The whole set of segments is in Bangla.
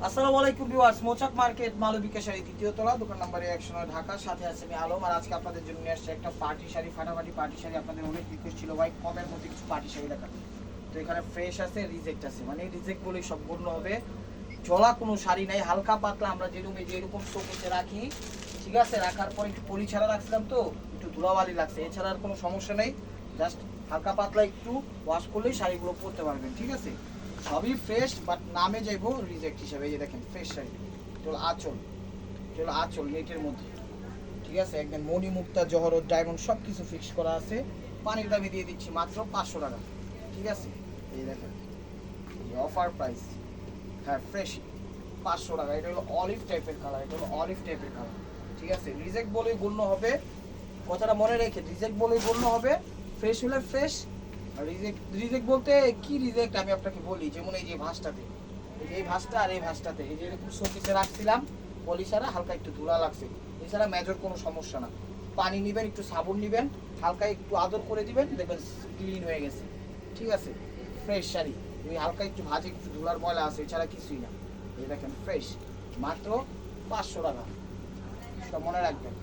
আসসালামু আলাইকুম ভিউয়ার্স, মোচাক মার্কেট মালবিকা শাড়ি দ্বিতীয় তলা, দোকান নম্বর 109 ঢাকা। সাথে আছে আমি আলম। আর আজকে আপনাদের জন্য নিয়ে আসছে একটা পার্টি শাড়ি, ফাটাফাটি পার্টি শাড়ি। আপনাদের অনেক রিকোয়েস্ট ছিল ভাই কমের মধ্যে কিছু পার্টি শাড়ি দেখাতে। তো এখানে ফ্রেশ আছে, রিজেক্ট আছে, মানে রিজেক্ট বলেই সব গণ্য হবে। জলা কোনো শাড়ি নাই, হালকা পাতলা আমরা যেরকম শোকেসে রাখি, ঠিক আছে। রাখার পর একটু পলি ছাড়া রাখছিলাম, তো একটু ধুলাবালি লাগছে, এছাড়া আর কোনো সমস্যা নেই। জাস্ট হালকা পাতলা একটু ওয়াশ করলেই শাড়িগুলো পরতে পারবেন, ঠিক আছে। সবই ফ্রেশ, বাট নামে যাইবো রিজেক্ট হিসাবে। এই যে দেখেন ফ্রেশ শাড়ি, চলো আঁচল, চলো আঁচল নেটের মধ্যে, ঠিক আছে। একদম মণি মুক্তা জহরত ডায়মন্ড সব কিছু ফিক্স করা আছে। পানির দামে দিয়ে দিচ্ছি মাত্র 500 টাকা, ঠিক আছে। এই দেখেন অফার প্রাইস, হ্যাঁ ফ্রেশ 500 টাকা। এটা হলো অলিভ টাইপের কালার, এটা হলো অলিভ টাইপের কালার, ঠিক আছে। রিজেক্ট বলেই গণ্য হবে, কথাটা মনে রেখে, রিজেক্ট বলেই গণ্য হবে। ফ্রেশ হলে ফ্রেশ। রিজেক্ট রিজেক্ট বলতে কি রিজেক্ট আমি আপনাকে বলি, যেমন এই যে ভাঁজটাতে, এই যে এই ভাঁজটা আর এই ভাঁজটাতে, এই যে এরকম শোকেসে রাখছিলাম, পলি ছাড়া হালকা একটু ধুলা লাগছে, এছাড়া মেজর কোনো সমস্যা না। পানি নেবেন, একটু সাবুন নেবেন, হালকা একটু আদর করে দিবেন, দেখবেন ক্লিন হয়ে গেছে, ঠিক আছে। ফ্রেশ শাড়ি, ওই হালকা একটু ভাজে একটু ধুলার ময়লা আছে, এছাড়া কিছুই না। এই দেখেন ফ্রেশ, মাত্র 500 টাকা। সব মনে রাখবেন,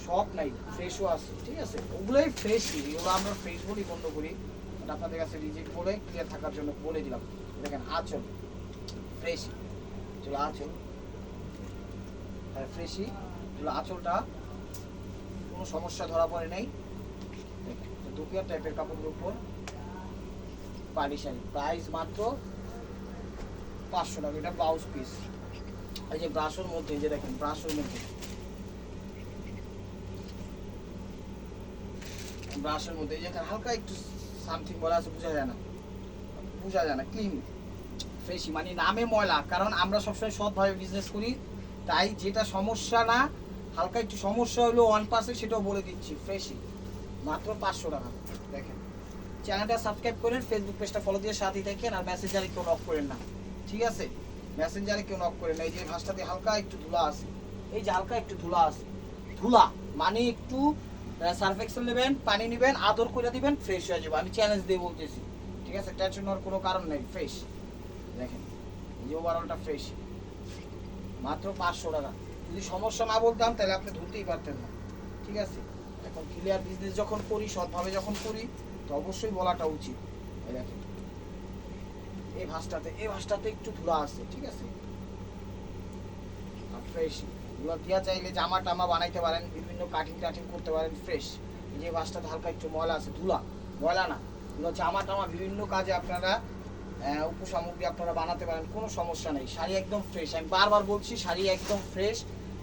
সব নাই, ফ্রেশও আছে, ঠিক আছে। ওগুলোই ফ্রেশই, এগুলো আমরা ফ্রেশ বলি বন্ধ করি, বাট আপনাদের কাছে রিজেক্ট বলে ক্লিয়ার থাকার জন্য বলে দিলাম। দেখেন আঁচল ফ্রেশ, চলো আঁচল, হ্যাঁ ফ্রেশই, চলো আঁচলটা কোনো সমস্যা ধরা পড়ে নাই। দেখেন দুপিয়ার টাইপের কাপড়ের উপর পাড়ি শাড়ি, প্রাইস মাত্র 500 টাকা। এটা ব্লাউজ পিস, এই যে ব্রাশের মধ্যে, এই যে দেখেন ব্রাশের মধ্যে, ব্রাশের মধ্যে এই যে হালকা একটু সামথিং বলা আছে, বোঝা যায় না, বোঝা যায় না, ক্লিন ফ্রেশই, মানে নামে ময়লা, কারণ আমরা সবসময় সৎভাবে বিজনেস করি, তাই যেটা সমস্যা না, হালকা একটু সমস্যা হলো 1% সেটাও বলে দিচ্ছি, ফ্রেশই, মাত্র 500 টাকা। দেখেন চ্যানেলটা সাবস্ক্রাইব করেন, ফেসবুক পেজটা ফলো দিয়ে সাথেই থাকেন, আর মেসেঞ্জারে কেউ নক করেন না, ঠিক আছে। মেসেঞ্জারে কেউ নক করেন না। এই যে ভাঁজটাতে হালকা একটু ধুলা আছে, এই যে হালকা একটু ধুলা আছে, ধুলা মানে একটু সার্ফ এক্সেল নেবেন, পানি নেবেন, আদর করে দিবেন, ফ্রেশ হয়ে যাবে। আমি চ্যালেঞ্জ দিয়ে বলতেছি, ঠিক আছে। টেনশন নেওয়ার কোনো কারণ নেই, ফ্রেশ। দেখেন এই যে ওভারঅলটা ফ্রেশ, মাত্র 500 টাকা। যদি সমস্যা না বলতাম তাহলে আপনি ধরতেই পারতেন না, ঠিক আছে। এখন ক্লিয়ার বিজনেস যখন করি, সৎভাবে যখন করি, তো অবশ্যই বলাটা উচিত। এই দেখেন এই ভাঁজটাতে একটু ধুলা আছে, ঠিক আছে। আর ফ্রেশ, এগুলো দিয়া চাইলে জামা টামা বানাইতে পারেন, বিভিন্ন কাটিং টাটিং করতে পারেন, ফ্রেশ। এই যে ভাঁজটাতে হালকা একটু ময়লা আছে, ধুলা, ময়লা না, এগুলো জামা টামা বিভিন্ন কাজে আপনারা উপসামগ্রী আপনারা বানাতে পারেন, কোনো সমস্যা নেই। শাড়ি একদম ফ্রেশ, আমি বারবার বলছি শাড়ি একদম ফ্রেশ।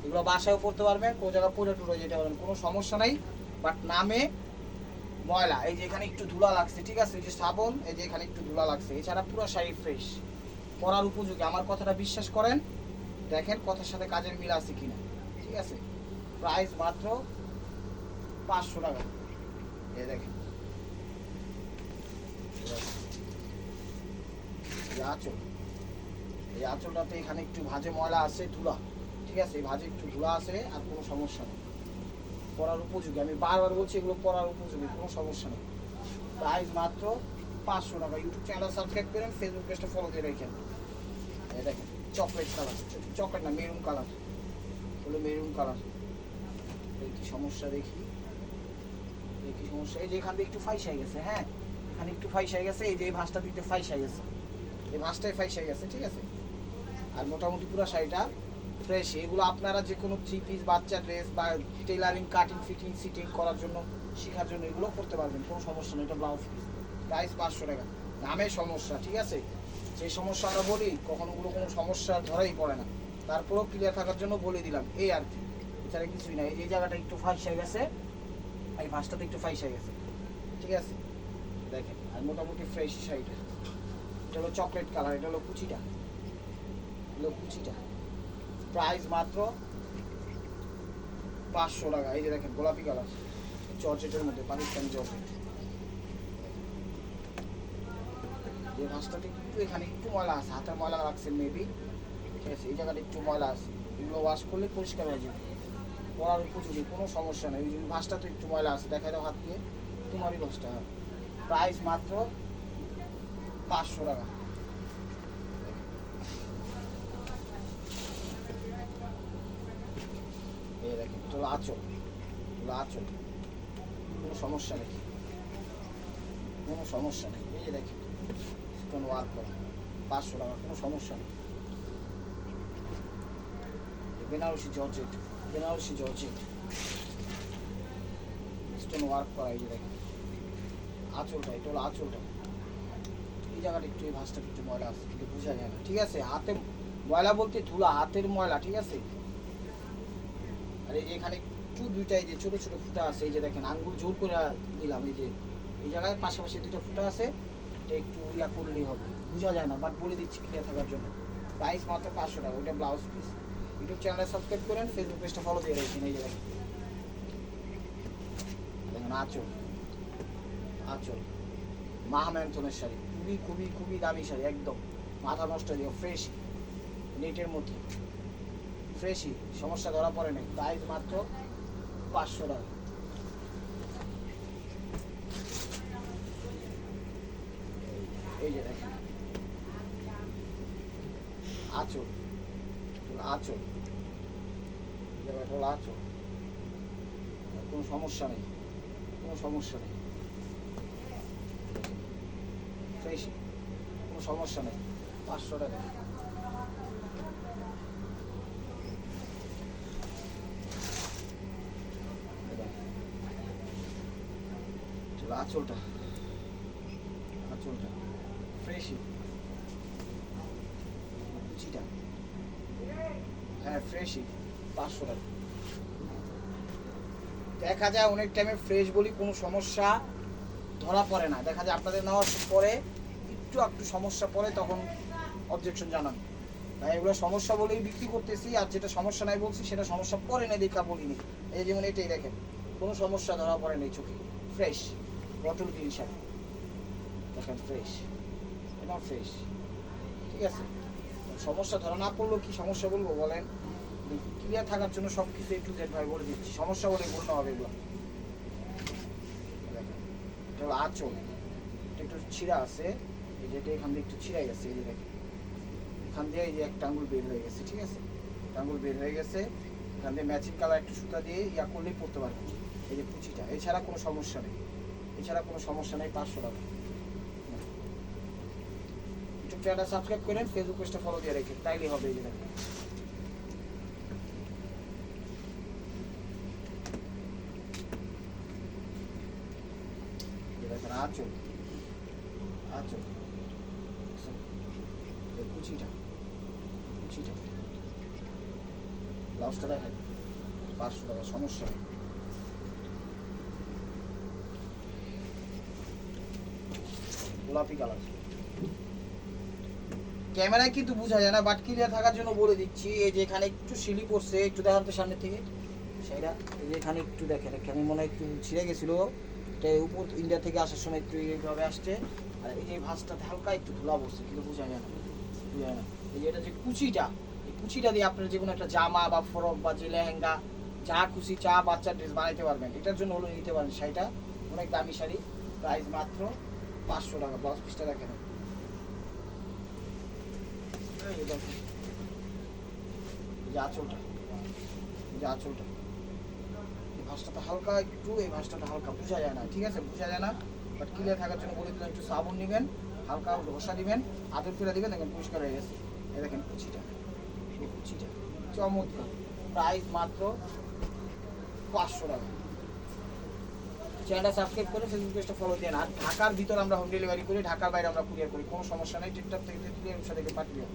এগুলো বাসায়ও পরতে পারবেন, কোনো জায়গায় পরে টুরে যেতে পারবেন, কোনো সমস্যা নাই। বাট নামে ময়লা, এই যে এখানে একটু ধুলা লাগছে, ঠিক আছে, এই যে সাবন, এই যে এখানে একটু ধুলা লাগছে, এছাড়া পুরো শাড়ি ফ্রেশ, পরার উপযোগী। আমার কথাটা বিশ্বাস করেন, দেখেন কথার সাথে কাজের মিল আছে কিনা, ঠিক আছে। প্রাইস মাত্র 500 টাকা। এই দেখেন এই আঁচল, এই আঁচলটাতে এখানে একটু ভাজে ময়লা আছে, ধুলা, ঠিক আছে। এই ভাজে একটু ধুলা আছে, আর কোনো সমস্যা নেই, পরার উপযোগী। আমি বারবার বলছি এগুলো পরার উপযোগী, কোনো সমস্যা নেই। প্রাইস মাত্র 500 টাকা। ইউটিউব চ্যানেল সাবস্ক্রাইব করেন, ফেসবুক পেজটা ফলো দিয়ে রাখেন। এই দেখেন চকলেট কালার, চকলেট না মেরুন কালার, হলো মেরুন কালার। এই কি সমস্যা দেখি, এই কি সমস্যা, এই যে এখান দিয়ে একটু ফাইস হয়ে গেছে, হ্যাঁ এখানে একটু ফাইস হয়ে গেছে, এই যে এই ভাঁজটা দিতে ফাইস হয়ে গেছে, এই ভাঁজটাই ফাইস হয়ে গেছে, ঠিক আছে। আর মোটামুটি পুরো শাড়িটা ফ্রেশ। এগুলো আপনারা যে কোনো 3 পিস বাচ্চা ড্রেস বা টেলারিং কাটিং ফিটিং সিটিং করার জন্য, শেখার জন্য এগুলো করতে পারবেন, কোনো সমস্যা নেই। এটা ব্লাউজ পিস, প্রাইস 500 টাকা। নামের সমস্যা, ঠিক আছে, যে সমস্যা আমরা বলি কখনো ওগুলো কোনো সমস্যা ধরাই পড়ে না, তারপরেও ক্লিয়ার থাকার জন্য বলে দিলাম, এই আর কি, এছাড়া কিছুই না। এই জায়গাটা একটু ফাঁস হয়ে গেছে, এই ভাঁজটাতে একটু ফাঁস হয়ে গেছে, ঠিক আছে। দেখেন আর মোটামুটি ফ্রেশ শাড়িটা, এটা হলো চকলেট কালার, এটা হলো কুচিটা, হলো কুচিটা। প্রাইস মাত্র 500 টাকা। এই যে দেখেন গোলাপি কালার, জর্জেটের মধ্যে, পাকিস্তানি জর্জেট। এই ভাঁজটাতে একটু এখানে একটু ময়লা আছে, হাতের ময়লা লাগছে মেবি, ঠিক আছে। এই জায়গাটা একটু ময়লা আছে, এগুলো ওয়াশ করলে পরিষ্কার হয়ে যাবে, পরার উপযোগী, কোনো সমস্যা নেই। ওই ভাঁজটা তো একটু ময়লা আছে, দেখাই দাও হাত দিয়ে, তোমারই ভাঁজটা। প্রাইস মাত্র 500 টাকা। আঁচল, এগুলো আঁচল, কোনো সমস্যা নেই, কোনো সমস্যা নেই। এই যে দেখেন স্টোন ওয়ার্ক করা, 500 টাকা, কোনো সমস্যা নেই। Banarasi georgette, Banarasi georgette, stone work করা। এই যে দেখেন আঁচলটা, এটা হলো আঁচলটা। এই জায়গাটা একটু, এই ভাঁজটা একটু ময়লা আছে কিন্তু বোঝা যায় না, ঠিক আছে। হাতে ময়লা বলতে ধুলা, হাতের ময়লা, ঠিক আছে। আর এই যে এখানে একটু দুইটাই যে ছোট ছোট ফুটা আছে, এই যে দেখেন আঙ্গুল জোর করে দিলাম, এই যে এই জায়গায় পাশাপাশি দুটো ফুটা আছে, এটা একটু ইয়া করলেই হবে, বোঝা যায় না, বাট বলে দিচ্ছি ক্লিয়ার থাকার জন্য। প্রাইস মাত্র 500 টাকা, ওইটা ব্লাউজ পিস। ইউটিউব চ্যানেলে সাবস্ক্রাইব করেন, ফেসবুক পেজটা ফলো দিয়ে রাখছেন। এই যে দেখেন আঁচল, আঁচল মাহমেন্থনের শাড়ি, খুবই খুবই খুবই দামি শাড়ি, একদম মাথা নষ্ট দিয়ে ফ্রেশ নেটের মধ্যে, ফ্রেশই, সমস্যা ধরা পড়ে নাই। প্রাইস মাত্র 500 টাকা। এই যে দেখেন আঁচল, আঁচল, আঁচল, কোনো সমস্যা নেই, কোনো সমস্যা নেই, ফ্রেশই, কোনো সমস্যা নেই। 500 টাকা। আঁচলটা, আঁচলটা ফ্রেশই, কুচিটা, হ্যাঁ ফ্রেশই, 500 টাকা। দেখা যায় অনেক টাইমে ফ্রেশ বলি কোনো সমস্যা ধরা পড়ে না, দেখা যায় আপনাদের নেওয়ার পরে একটু সমস্যা পড়ে, তখন অবজেকশন জানান। তাই এগুলো সমস্যা বলেই বিক্রি করতেছি, আর যেটা সমস্যা নাই বলছি সেটা সমস্যা পড়ে না দেখা বলিনি। এই যেমন এটাই দেখেন, কোনো সমস্যা ধরা পড়ে নেই চোখে, ফ্রেশ বটল গ্রিন শাড়ি, দেখেন ফ্রেশ, একদম ফ্রেশ, ঠিক আছে। সমস্যা ধরা না পড়লেও কি সমস্যা বলবো বলেন, ক্লিয়ার থাকার জন্য সব কিছু একটু জেড ভাই বলে দিচ্ছি, সমস্যা বলে বলতে হবে এগুলো। এটা হলো আঁচল, এটা একটু ছিঁড়া আছে, এই যেটা এখান দিয়ে একটু ছিঁড়াই গেছে, এই যে দেখেন এখান দিয়ে এই যে একটা আঙুল বের হয়ে গেছে, ঠিক আছে, একটা আঙুল বের হয়ে গেছে, এখান দিয়ে ম্যাচিং কালার একটু সুতা দিয়ে ইয়া করলেই পড়তে পারবেন। এই যে কুচিটা, এছাড়া কোনো সমস্যা নেই, এছাড়া কোনো সমস্যা নেই। 500 টাকা। ইউটিউব চ্যানেলটা সাবস্ক্রাইব করেন, ফেসবুক পেজটা ফলো দিয়ে রেখে তাইলেই হবে। এই যে দেখেন আঁচল, আঁচল, কুচিটা, কুচিটা, ব্লাউজটা দেখেন 500 টাকা, সমস্যা নেই। গোলাপি কালার, ক্যামেরায় কিন্তু বোঝা যায় না, বাট ক্লিয়ার থাকার জন্য বলে দিচ্ছি। এই যে এখানে একটু সিলি করছে, একটু দেখান তো সামনে থেকে সেটা, এই যে এখানে একটু দেখেন, এখানে মনে হয় একটু ছিঁড়ে গেছিলো, এটা উপর ইন্ডিয়া থেকে আসার সময় একটু এইভাবে আসছে, আর এই যে ভাঁজটাতে হালকা একটু ধুলা পড়ছে কিন্তু বোঝা যায় না, বোঝা যায় না। এই যে এটা যে কুচিটা, এই কুচিটা দিয়ে আপনার যে কোনো একটা জামা বা ফ্রক বা যে লেহেঙ্গা যা খুশি চা বাচ্চার ড্রেস বানাইতে পারবেন, এটার জন্য হলো নিতে পারেন শাড়িটা, অনেক দামি শাড়ি, প্রাইস মাত্র 500 টাকা। ব্লাউজ পিসটা দেখেন, এই যে আঁচলটা, এই যে আঁচলটা, এই ভাঁজটাতে হালকা একটু, এই ভাঁজটাতে হালকা বোঝা যায় না, ঠিক আছে, বোঝা যায় না, বাট ক্লিয়ার থাকার জন্য বলে দিলাম। একটু সাবুন নেবেন, হালকা ঘষা দিবেন, আদর করে দিবেন, দেখেন পরিষ্কার হয়ে গেছে। এই দেখেন কুচিটা, এই কুচিটা চমৎকার, প্রাইস মাত্র 500 টাকা। চ্যানেলটা সাবস্ক্রাইব করে ফেসবুক পেজটা ফলো দেন। আর ঢাকার ভিতর আমরা হোম ডেলিভারি করি, ঢাকার বাইরে আমরা কুরিয়ার করি, কোনো সমস্যা নেই। টিকটক থেকে থেকে পাঠিয়ে দেন,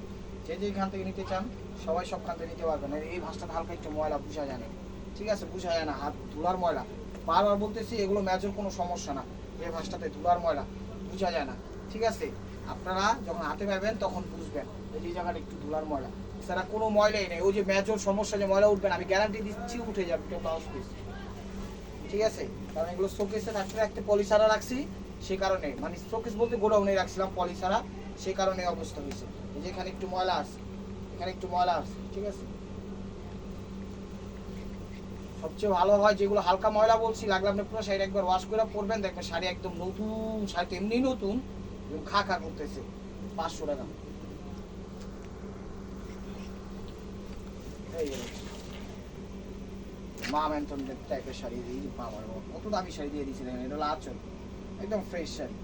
যে যেখান থেকে নিতে চান সবাই সবখান থেকে নিতে পারবেন। এই ভাঁজটা হালকা একটু ময়লা বোঝা যায় না, ঠিক আছে, বোঝা যায় না, হাত ধুলার ময়লা, বারবার বলতেছি এগুলো ম্যাচের কোনো সমস্যা না, এই ভাঁজটাতে ধুলার ময়লা বোঝা যায় না, ঠিক আছে। আপনারা যখন হাতে পাবেন তখন বুঝবেন এই যে জায়গাটা একটু ধুলার ময়লা, এছাড়া কোনো ময়লাই নেই। ওই যে ম্যাচের সমস্যা, যে ময়লা উঠবেন, আমি গ্যারান্টি দিচ্ছি উঠে যাবে, এটা ব্লাউজ পিস, ঠিক আছে। কারণ এগুলো শোকেসে রাখতে রাখতে পলিসারা রাখছি, সে কারণে, মানে শোকেস বলতে গোডাউনে রাখছিলাম পলিসারা, সে কারণে অবস্থা হয়েছে। এই যে এখানে একটু ময়লা আছে, এখানে একটু ময়লা আছে, ঠিক আছে। সবচেয়ে ভালো হয় যেগুলো হালকা ময়লা বলছি, লাগলে আপনি পুরো শাড়ি একবার ওয়াশ করে পরবেন, দেখবেন শাড়ি একদম নতুন, শাড়ি তো এমনি নতুন, খা খা করতেছে। 500 টাকা। এই মা ম্যান্টন টাইপের শাড়ি দিয়ে বাবার কত দামি শাড়ি দিয়ে দিয়েছিলেন। এটা হলো আঁচল, একদম ফ্রেশ শাড়ি,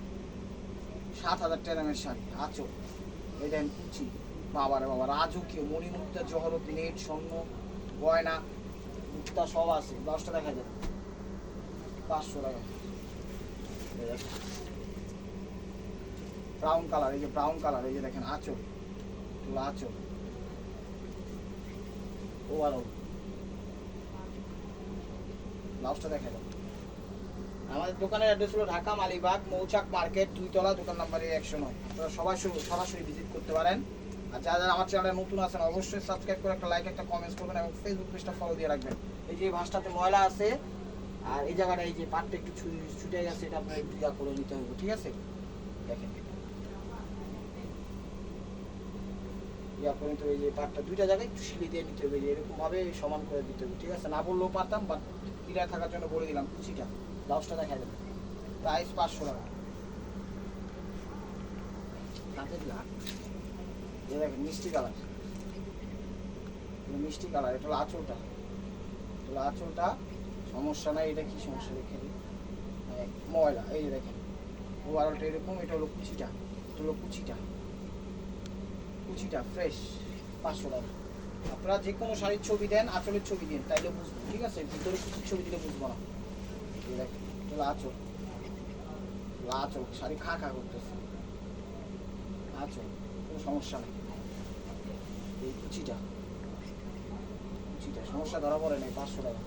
7,000 টাকা দামের শাড়ি আঁচল। এই দেন কুচি, বাবার বাবা রাজকীয় মণিমুক্তা জহরত নেট স্বর্ণ গয়না মুক্তা সব আছে। 10টা দেখা যাবে 500 টাকা। ব্রাউন কালার, এই যে ব্রাউন কালার, এই যে দেখেন আঁচল, এগুলো আঁচল ওভারঅল। ব্লাউজটা দেখা যাবে। আমাদের দোকানের অ্যাড্রেস হলো ঢাকা মালিবাগ মৌচাক মার্কেট 2 তলা, দোকান নাম্বার 109। আপনারা সবাই সরাসরি ভিজিট করতে পারেন। আর যারা যারা আমার চ্যানেলে নতুন আছেন অবশ্যই সাবস্ক্রাইব করে একটা লাইক একটা কমেন্টস করবেন এবং ফেসবুক পেজটা ফলো দিয়ে রাখবেন। এই যে ভাঁজটাতে ময়লা আছে আর এই জায়গাটা এই যে পাটটা একটু ছুটে গেছে, এটা আপনার একটু ইয়া করে নিতে হবে, ঠিক আছে? দেখেন ইয়া করে নিতে হবে, এই যে পাটটা দুইটা জায়গায় একটু সিলি দিয়ে নিতে হবে, এরকম ভাবে সমান করে দিতে হবে, ঠিক আছে? না বললেও পারতাম, বাট ক্লিয়ার থাকার জন্য বলে দিলাম। কুচিটা ব্লাউজটা দেখা যাবে, প্রাইস 500 টাকা। তাদের লাখ এই দেখেন মিষ্টি কালার, মিষ্টি কালার। এটা হলো আঁচলটা, এটা আঁচলটা সমস্যা নাই। এটা কি সমস্যা দেখেন, ময়লা, এই যে দেখেন ওভারঅলটা এরকম। এটা হলো কুচিটা, এটা হলো কুচিটা, কুচিটা ফ্রেশ 500 টাকা। আপনারা যে কোনো শাড়ির ছবি দেন, আঁচলের ছবি দেন, তাইলে বুঝবো, ঠিক আছে? ভিতরে কুচির ছবি দিলে বুঝবো না। এই দেখেন এটা হলো আঁচল, আঁচল শাড়ি খা খা করতেছে, আঁচল কোনো সমস্যা নেই। এই কুচিটা, কুচিটা সমস্যা ধরা পড়ে নাই, 500 টাকা।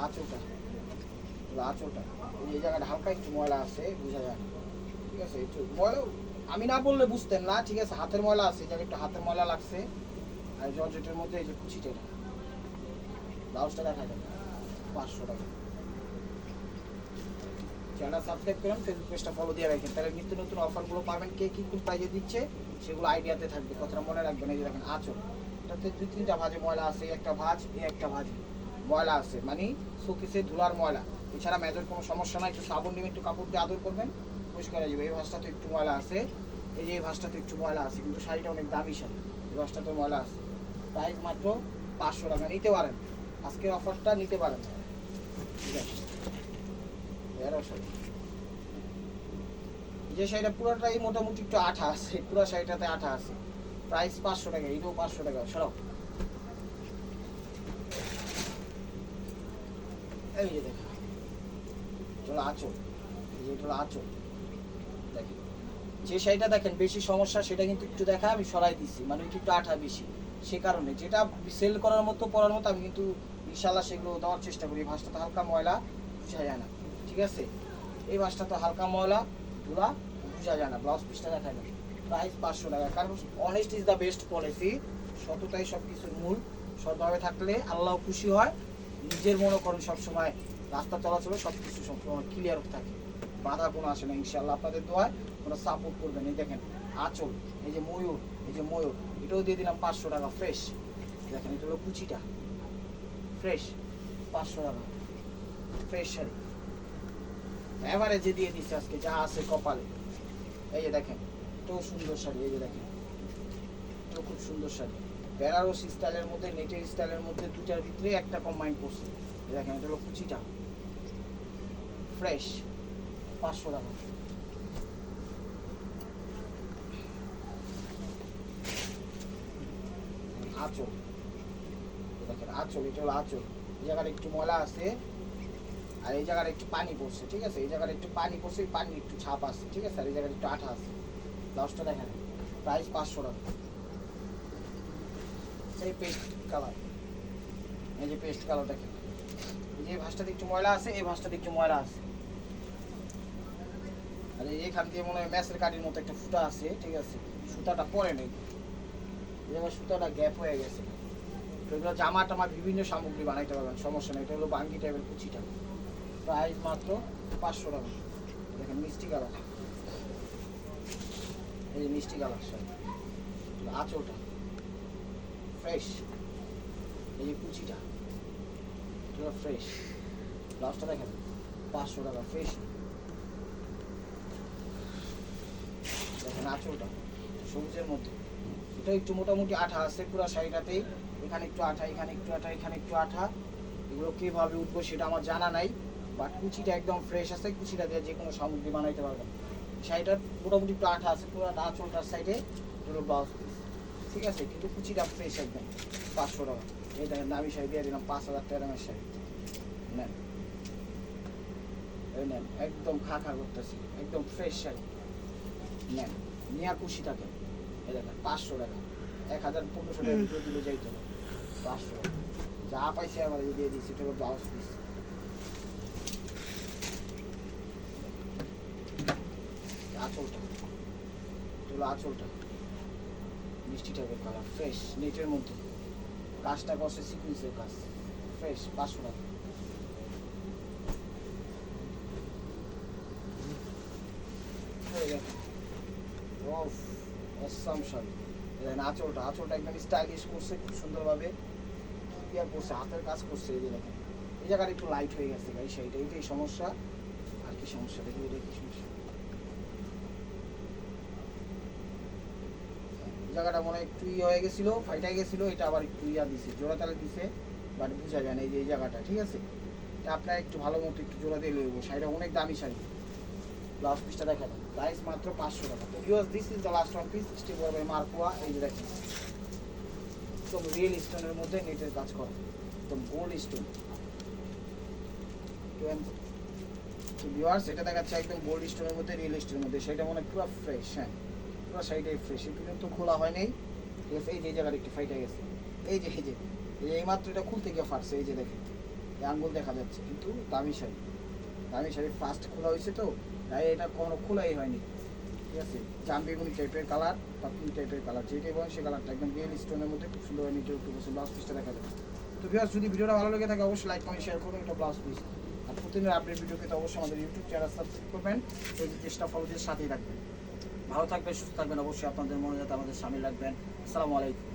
আঁচলটা, আঁচলটা এই জায়গাটা হালকা একটু ময়লা আছে, বোঝা যায় না, ঠিক আছে? একটু ময়লা আমি না বললে বুঝতেন না, ঠিক আছে? হাতের ময়লা আছে, এই জায়গায় একটু হাতের ময়লা লাগছে। আর জর্জেটের মধ্যে এই যে কুচিটা, ব্লাউজটা দেখা যাবে 500 টাকা। চ্যানেল সাবস্ক্রাইব করেন, ফেসবুক পেজটা ফলো দিয়ে রাখেন, তাহলে নিত্য নতুন অফারগুলো পাবেন। কে কী কোন প্রাইজে দিচ্ছে সেগুলো আইডিয়াতে থাকবে, কথাটা মনে রাখবেন। এই যে দেখেন আঁচল, এটাতে 2-3টা ভাজে ময়লা আছে, একটা ভাজ একটা ভাজি ময়লা আছে, মানে শোকেসে ধুলার ময়লা। এছাড়া মেজর কোনো সমস্যা নাই, একটু সাবন নিয়ে একটু কাপড় দিয়ে আদর করবেন, পরিষ্কার হয়ে যাবে। এই ভাজটাতে একটু ময়লা আছে, এই যে এই ভাজটাতে একটু ময়লা আছে, কিন্তু শাড়িটা অনেক দামি শাড়ি, এই ভাজটাতে ময়লা আছে। প্রাইস মাত্র 500 টাকা, নিতে পারেন, আজকের অফারটা নিতে পারেন, ঠিক আছে? যে শাড়িটা পুরোটাই মোটামুটি একটু আঠা আছে, পুরো শাড়িটাতে আঠা আছে, প্রাইস 500 টাকা, এটাও 500 টাকা। সরাও, এই যে দেখেন চলো আঁচল, এই যে এটা আঁচল। দেখেন যে শাড়িটা দেখেন বেশি সমস্যা সেটা কিন্তু একটু দেখা আমি সরাই দিচ্ছি, মানে একটু আঠা বেশি, সে কারণে যেটা সেল করার মতো পরার মতো আমি কিন্তু ইনশাল্লাহ সেগুলো দেওয়ার চেষ্টা করি। এই ভাঁজটা তো হালকা ময়লা বোঝা যায় না, ঠিক আছে? এই ভাঁজটা তো হালকা ময়লা ধুলা বোঝা যায় না। ব্লাউজ পিসটা দেখায় না, প্রাইস 500 টাকা। কারণ honest is the best policy, সততাই সব কিছুর মূল। সৎভাবে থাকলে আল্লাহ খুশি হয়, নিজের মনে করেন সবসময় রাস্তা চলাচলে সব কিছু সবসময় ক্লিয়ার থাকে, বাধা কোনো আসে না। ইনশাল্লাহ আপনাদের দোয়ায় ওরা সাপোর্ট করবেন। এই দেখেন আঁচল, এই যে ময়ূর, এই যে ময়ূর, এটাও দিয়ে দিলাম 500 টাকা ফ্রেশ। দেখেন এটা হলো কুচিটা ফ্রেশ, 500 টাকা ফ্রেশ শাড়ি এভারেজে দিয়ে দিচ্ছে আজকে যা আছে কপালে। এই যে দেখেন এটাও সুন্দর শাড়ি, এই যে দেখেন এটাও খুব সুন্দর শাড়ি, বেনারসি স্টাইলের মধ্যে নেটের স্টাইলের মধ্যে দুটার ভিতরে একটা কম্বাইন করছে। দেখেন এটা হলো কুচিটা ফ্রেশ, 500 টাকা। আঁচল দেখেন, আঁচল এটা হলো আঁচল, এই জায়গাটা একটু ময়লা আছে আর এই জায়গাটা একটু পানি পড়ছে, ঠিক আছে? এই জায়গাটা একটু পানি পড়ছে, পানি একটু ছাপ আছে, ঠিক আছে? আর এই জায়গাটা একটু আঠা আছে। ব্লাউজটা দেখেন প্রাইস 500 টাকা। এই পেস্ট কালার, এই যে পেস্ট কালার দেখেন, এই যে ভাঁজটাতে একটু ময়লা আছে, এই ভাঁজটাতে একটু ময়লা আছে, আর এইখান দিয়ে মনে হয় ম্যাচের কাঠির মতো একটা ফুটা আছে, ঠিক আছে? সুতাটা পরে নেই, এই জায়গায় সুতাটা গ্যাপ হয়ে গেছে। এগুলো জামা টামা বিভিন্ন সামগ্রী বানাইতে পারবেন, সমস্যা নেই। এটা হলো বাঙ্গি টাইপের কুচিটা, প্রাইস মাত্র 500 টাকা। দেখেন মিষ্টি কালার, এই যে মিষ্টি কালার শাড়ি, আঁচলটা ফ্রেশ, এই যে কুচিটা এটা ফ্রেশ। ব্লাউজটা দেখেন 500 টাকা ফ্রেশ। আঁচলটা সবুজের মধ্যে, এটা একটু মোটামুটি আঠা আছে পুরো শাড়িটাতেই, এখানে একটু আঠা, এখানে একটু আঠা, এখানে একটু আঠা। এগুলো কীভাবে উঠবো সেটা আমার জানা নাই, বাট কুচিটা একদম ফ্রেশ আছে, কুচিটা দিয়ে যে কোনো সামগ্রী বানাইতে পারবেন। শাড়িটার মোটামুটি একটু আঠা আছে, পুরো আঁচলটার সাইডে দুটো ব্লাউজ পিস, ঠিক আছে, কিন্তু কুচিটা ফ্রেশ একদম। 500 টাকা এই দেখেন, দামি শাড়ি দিয়ে দিলাম 5000 টাকা দামের শাড়ি, নেন এই নেন, একদম খা খা করতেছি, একদম ফ্রেশ শাড়ি নেন, নিয়া খুশি থাকেন। এই দেখেন 500 টাকা, 1000-1500 টাকা ভিতরে দিলে যাইতো না, 500 টাকা যা পাইছে আমার দিয়ে দিচ্ছি, এটা হলো ব্লাউজ পিস। আঁচলটা, এটা হলো আঁচলটা, মিষ্টি টাইপের কালার, ফ্রেশ নেটের মধ্যে, কাজটা করছে সিকুয়েন্সের কাজ, ফ্রেশ 500 টাকা। আঁচলটা একদম স্টাইলিশ করছে খুব সুন্দরভাবে, ক্লিয়ার করছে, হাতের কাজ করছে। এই যে দেখেন, এই জায়গাটা একটু লাইট হয়ে গেছে গাই শাড়িটা, এইটাই সমস্যা। আর কি সমস্যা দেখি, এটা কি সমস্যা, জায়গাটা মনে হয় একটু হয়ে গেছিলো, ফাইটাই গেছিলো, এটা আবার একটু দিছে, জোড়া তালে দিছে, বাট বোঝা যায় না এই যে এই জায়গাটা, ঠিক আছে। আপনার একটু ভালো মতো একটু জোড়া দিয়ে লইব, শাড়িটা অনেক দামি শাড়ি। ব্লাউজ পিসটা দেখা দেন, প্রাইস মাত্র 500 টাকা। তো viewers, this is the last one piece, still buy মার্কোয়া। এই যে দেখেন, একদম রিয়েল স্টোনের মধ্যে নেটের কাজ করা, একদম গোল্ড স্টোন। তো ভিউয়ার্স, এটা দেখাচ্ছে একদম গোল্ড স্টোনের মধ্যে, রিয়েল স্টোনের মধ্যে, সেটা মনে হয় পুরো ফ্রেশ। হ্যাঁ, পুরো শাড়িটাই ফ্রেশ, এই পর্যন্ত খোলা হয় নাই, ঠিক আছে। এই যে জায়গাটা একটু ফাইটা গেছে, এই যে এই মাত্র এটা খুলতে গিয়ে ফাটছে, এই যে দেখেন এই আঙ্গুল দেখা যাচ্ছে, কিন্তু দামি শাড়ি, দামি শাড়ি ফার্স্ট খোলা হয়েছে তো, তাই এটা কোনো খোলাই হয়নি, ঠিক আছে। জামবেগুনি টাইপের কালার বা পিঙ্ক টাইপের কালার, যেটাই বলেন সেই কালারটা একদম রিয়েল স্টোনের মধ্যে খুব সুন্দর নিচে একটু বসে ব্লাউজ পিসটা দেখা যাবে। তো ভিউয়ার্স, যদি ভিডিওটা ভালো লেগে থাকে অবশ্যই লাইক কমেন্ট শেয়ার করবেন, এটা ব্লাউজ পিস। আর প্রতিদিনের আপডেট ভিডিও পেতে অবশ্যই আমাদের ইউটিউব চ্যানেল সাবস্ক্রাইব করবেন, এই যে চেষ্টা ফলো দিয়ে সাথেই রাখবেন। ভালো থাকবেন, সুস্থ থাকবেন, অবশ্যই আপনাদের মনে যাতে আমাদের সামিল রাখবেন। আসসালামু আলাইকুম।